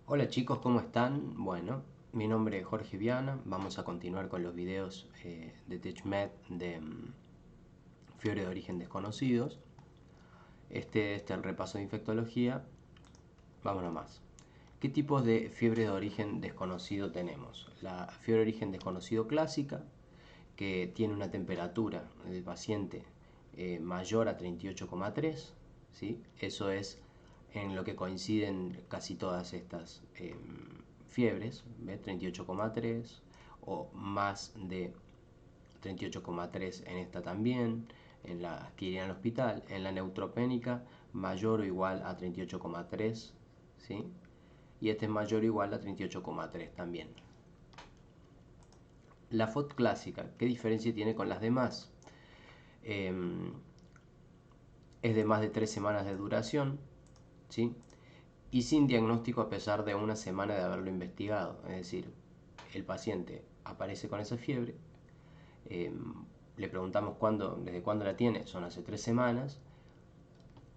Hola chicos, ¿cómo están? Bueno, mi nombre es Jorge Viana. Vamos a continuar con los videos de TechMed de fiebre de origen desconocidos. Este es el repaso de infectología. Vamos nomás. ¿Qué tipos de fiebre de origen desconocido tenemos? La fiebre de origen desconocido clásica, que tiene una temperatura del paciente mayor a 38,3, ¿sí? Eso es en lo que coinciden casi todas estas fiebres, ¿ve? 38,3 o más de 38,3 en esta también, en la que iría al hospital. En la neutropénica, mayor o igual a 38,3, ¿sí? Y este es mayor o igual a 38,3 también. La FOD clásica, ¿qué diferencia tiene con las demás? Eh, es de más de 3 semanas de duración, ¿sí? Y sin diagnóstico a pesar de una semana de haberlo investigado. Es decir, el paciente aparece con esa fiebre, eh, le preguntamos desde cuándo la tiene, son hace 3 semanas,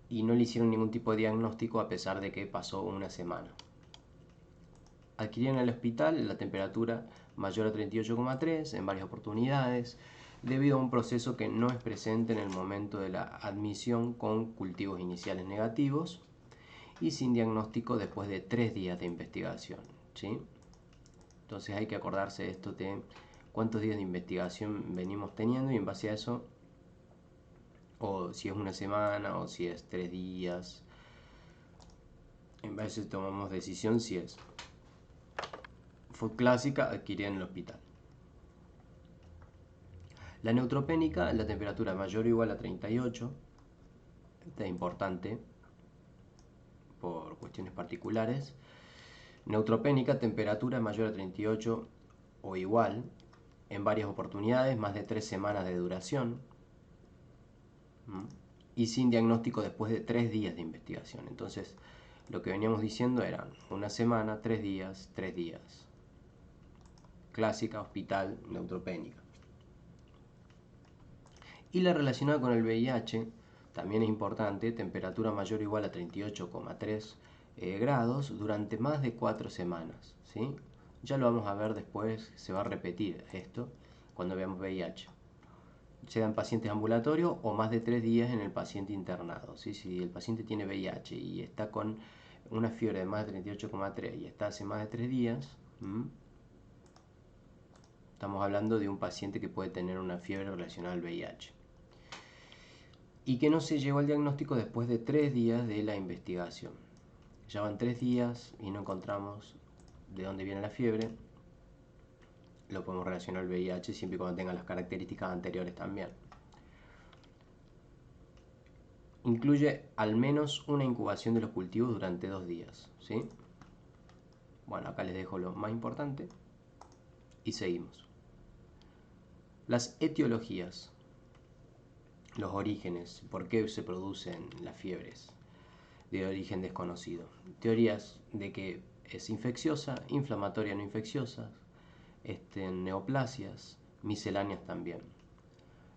y no le hicieron ningún tipo de diagnóstico a pesar de que pasó una semana. Adquirieron en el hospital la temperatura mayor a 38,3 en varias oportunidades, debido a un proceso que no es presente en el momento de la admisión con cultivos iniciales negativos y sin diagnóstico después de 3 días de investigación, ¿sí? Entonces hay que acordarse de esto de cuántos días de investigación venimos teniendo y en base a eso, o si es una semana o si es 3 días, en base a eso tomamos decisión si es fue clásica adquirida en el hospital. La neutropénica, la temperatura mayor o igual a 38, esta es importante por cuestiones particulares. Neutropénica, temperatura mayor a 38 o igual, en varias oportunidades, más de 3 semanas de duración, y sin diagnóstico después de 3 días de investigación. Entonces, lo que veníamos diciendo eran una semana, 3 días, 3 días. Clásica, hospital, neutropénica. Y la relacionada con el VIH también es importante, temperatura mayor o igual a 38,3 grados durante más de 4 semanas, ¿sí? Ya lo vamos a ver después, se va a repetir esto cuando veamos VIH. Se dan pacientes ambulatorios o más de 3 días en el paciente internado, ¿sí? Si el paciente tiene VIH y está con una fiebre de más de 38,3 y está hace más de 3 días, estamos hablando de un paciente que puede tener una fiebre relacionada al VIH. Y que no se llegó al diagnóstico después de 3 días de la investigación. Ya van 3 días y no encontramos de dónde viene la fiebre. Lo podemos relacionar al VIH siempre y cuando tenga las características anteriores también. Incluye al menos una incubación de los cultivos durante 2 días, ¿sí? Bueno, acá les dejo lo más importante y seguimos. Las etiologías, los orígenes, por qué se producen las fiebres de origen desconocido. Teorías de que es infecciosa, inflamatoria no infecciosa, neoplasias, misceláneas también.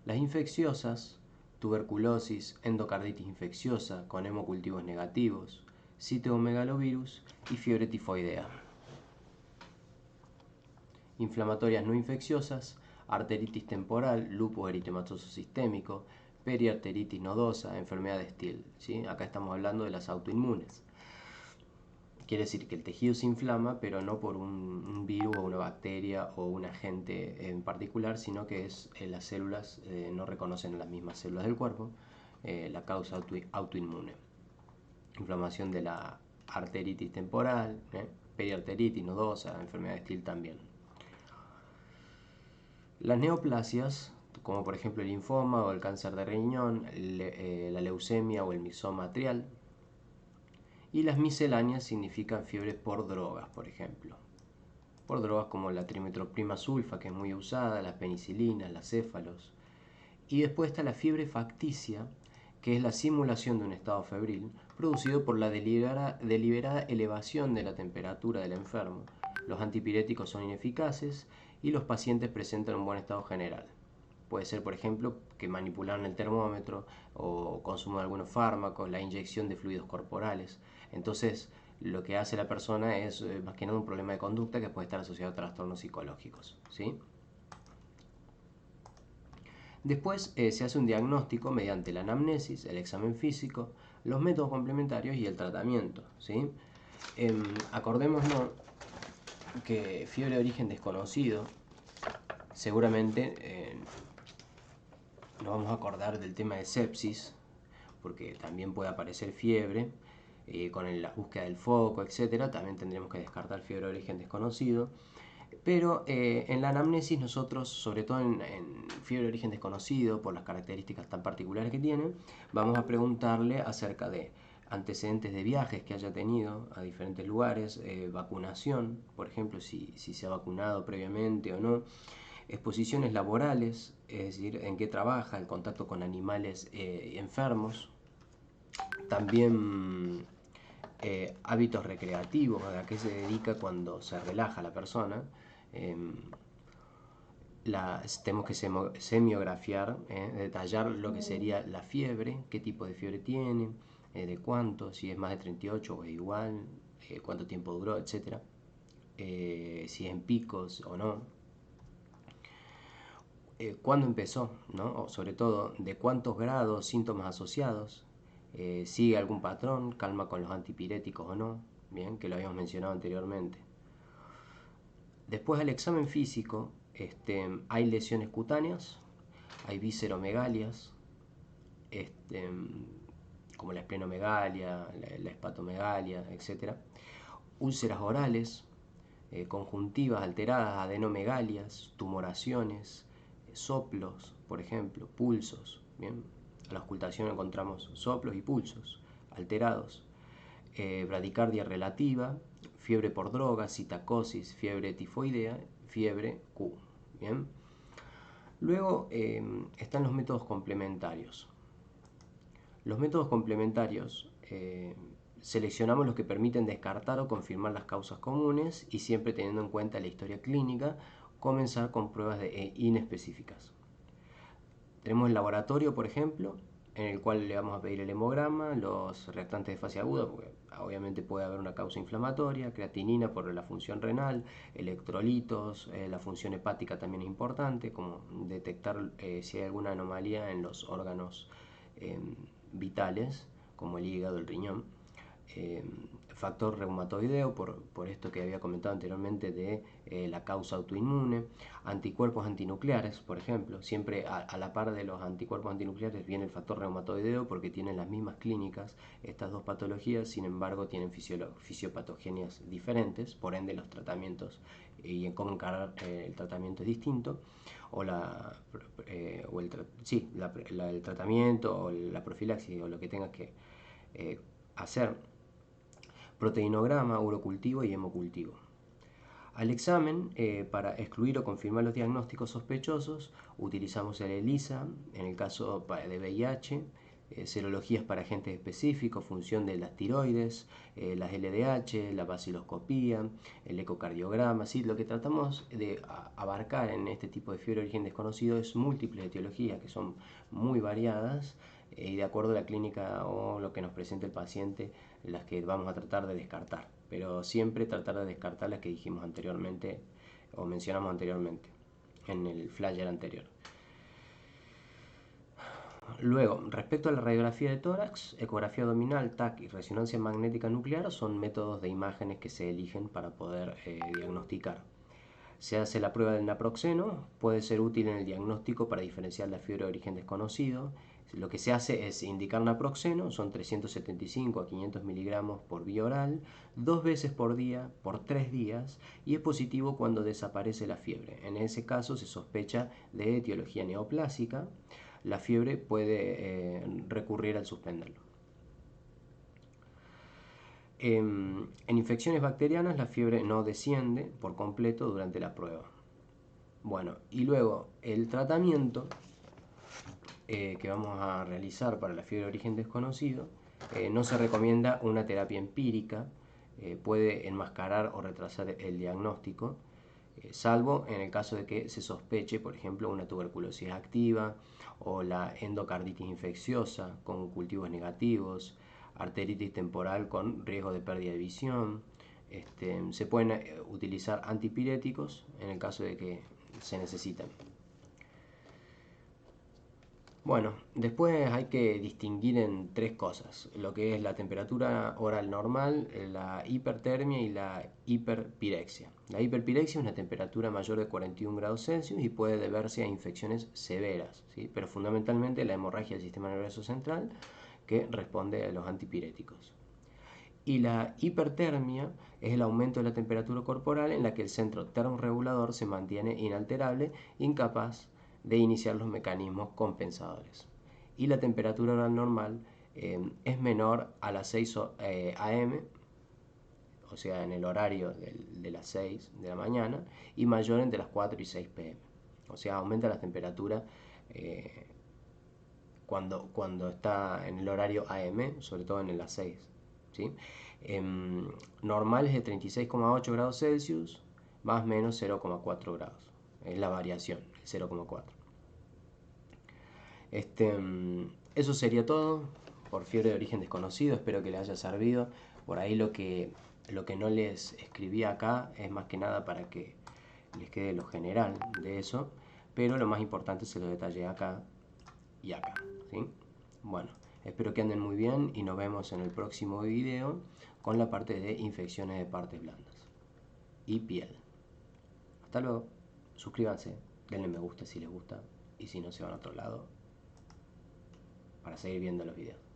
Las infecciosas, tuberculosis, endocarditis infecciosa con hemocultivos negativos, citomegalovirus y fiebre tifoidea. Inflamatorias no infecciosas, arteritis temporal, lupus eritematoso sistémico, periarteritis nodosa, enfermedad de Still, ¿sí? Acá estamos hablando de las autoinmunes. Quiere decir que el tejido se inflama, pero no por un virus o una bacteria o un agente en particular, sino que las células no reconocen las mismas células del cuerpo, la causa autoinmune. Inflamación de la arteritis temporal, periarteritis nodosa, enfermedad de Still también. Las neoplasias, como por ejemplo el linfoma o el cáncer de riñón, la leucemia o el mixoma atrial. Y las misceláneas significan fiebres por drogas, por ejemplo. Por drogas como la trimetroprima sulfa, que es muy usada, las penicilinas, las céfalos. Y después está la fiebre facticia, que es la simulación de un estado febril, producido por la deliberada elevación de la temperatura del enfermo. Los antipiréticos son ineficaces y los pacientes presentan un buen estado general. Puede ser, por ejemplo, que manipularon el termómetro o consumo de algunos fármacos, la inyección de fluidos corporales. Entonces, lo que hace la persona es más que nada un problema de conducta que puede estar asociado a trastornos psicológicos, ¿sí? Después se hace un diagnóstico mediante la anamnesis, el examen físico, los métodos complementarios y el tratamiento, ¿sí? Acordémonos que fiebre de origen desconocido, seguramente nos vamos a acordar del tema de sepsis, porque también puede aparecer fiebre, con la búsqueda del foco, etcétera. También tendremos que descartar fiebre de origen desconocido. Pero en la anamnesis nosotros, sobre todo en fiebre de origen desconocido, por las características tan particulares que tiene, vamos a preguntarle acerca de antecedentes de viajes que haya tenido a diferentes lugares, vacunación, por ejemplo, si se ha vacunado previamente o no, exposiciones laborales, es decir, en qué trabaja, el contacto con animales enfermos, también hábitos recreativos, a qué se dedica cuando se relaja la persona. Tenemos que semiografiar, detallar lo que sería la fiebre, qué tipo de fiebre tiene, de cuánto, si es más de 38 o es igual, cuánto tiempo duró, etc. Si es en picos o no. ¿Cuándo empezó? ¿No? O sobre todo, de cuántos grados, síntomas asociados, sigue algún patrón, calma con los antipiréticos o no, bien, que lo habíamos mencionado anteriormente. Después del examen físico, hay lesiones cutáneas, hay visceromegalias, como la esplenomegalia, la hepatomegalia, etc. Úlceras orales, conjuntivas alteradas, adenomegalias, tumoraciones, soplos, por ejemplo, pulsos. Bien, a la auscultación encontramos soplos y pulsos alterados. Bradicardia relativa, fiebre por drogas, citacosis, fiebre tifoidea, fiebre Q. Bien. Luego están los métodos complementarios. Los métodos complementarios seleccionamos los que permiten descartar o confirmar las causas comunes y siempre teniendo en cuenta la historia clínica, comenzar con pruebas inespecíficas. Tenemos el laboratorio, por ejemplo, en el cual le vamos a pedir el hemograma, los reactantes de fase aguda, porque obviamente puede haber una causa inflamatoria, creatinina por la función renal, electrolitos, la función hepática también es importante, como detectar si hay alguna anomalía en los órganos vitales, como el hígado, el riñón. Factor reumatoideo, por esto que había comentado anteriormente de la causa autoinmune, anticuerpos antinucleares, por ejemplo, siempre a la par de los anticuerpos antinucleares viene el factor reumatoideo porque tienen las mismas clínicas estas dos patologías, sin embargo tienen fisiopatogenias diferentes, por ende los tratamientos y en cómo encarar el tratamiento es distinto, o el tratamiento o la profilaxis o lo que tengas que hacer. Proteinograma, urocultivo y hemocultivo. Al examen, para excluir o confirmar los diagnósticos sospechosos, utilizamos el ELISA, en el caso de VIH, serologías para agentes específicos, función de las tiroides, las LDH, la baciloscopía, el ecocardiograma. ¿Sí? Lo que tratamos de abarcar en este tipo de fiebre de origen desconocido es múltiples etiologías que son muy variadas y de acuerdo a la clínica o lo que nos presente el paciente, las que vamos a tratar de descartar, pero siempre tratar de descartar las que dijimos anteriormente o mencionamos anteriormente en el flyer anterior. Luego, respecto a la radiografía de tórax, ecografía abdominal, TAC y resonancia magnética nuclear son métodos de imágenes que se eligen para poder diagnosticar. Se hace la prueba del naproxeno, puede ser útil en el diagnóstico para diferenciar la fiebre de origen desconocido. Lo que se hace es indicar naproxeno, son 375 a 500 miligramos por vía oral, 2 veces por día, por 3 días, y es positivo cuando desaparece la fiebre. En ese caso se sospecha de etiología neoplásica. La fiebre puede recurrir al suspenderlo. En infecciones bacterianas la fiebre no desciende por completo durante la prueba. Bueno, y luego el tratamiento que vamos a realizar para la fiebre de origen desconocido, no se recomienda una terapia empírica, puede enmascarar o retrasar el diagnóstico, salvo en el caso de que se sospeche, por ejemplo, una tuberculosis activa o la endocarditis infecciosa con cultivos negativos, arteritis temporal con riesgo de pérdida de visión. Se pueden utilizar antipiréticos en el caso de que se necesiten. Bueno, después hay que distinguir en tres cosas, lo que es la temperatura oral normal, la hipertermia y la hiperpirexia. La hiperpirexia es una temperatura mayor de 41 grados Celsius y puede deberse a infecciones severas, ¿sí? Pero fundamentalmente la hemorragia del sistema nervioso central que responde a los antipiréticos. Y la hipertermia es el aumento de la temperatura corporal en la que el centro termorregulador se mantiene inalterable, incapaz de iniciar los mecanismos compensadores. Y la temperatura oral normal es menor a las 6 am, o sea, en el horario de las 6 de la mañana, y mayor entre las 4 y 6 pm. O sea, aumenta la temperatura cuando está en el horario AM, sobre todo en las 6. ¿Sí? Normal es de 36,8 grados Celsius, más o menos 0,4 grados. Es la variación, el 0,4. Eso sería todo por fiebre de origen desconocido. Espero que les haya servido. Por ahí lo que no les escribí acá es más que nada para que les quede lo general de eso, pero lo más importante se lo detallé acá y acá, ¿sí? Bueno, espero que anden muy bien y nos vemos en el próximo video con la parte de infecciones de partes blandas y piel. Hasta luego. Suscríbanse, denle me gusta si les gusta y si no se van a otro lado para seguir viendo los videos.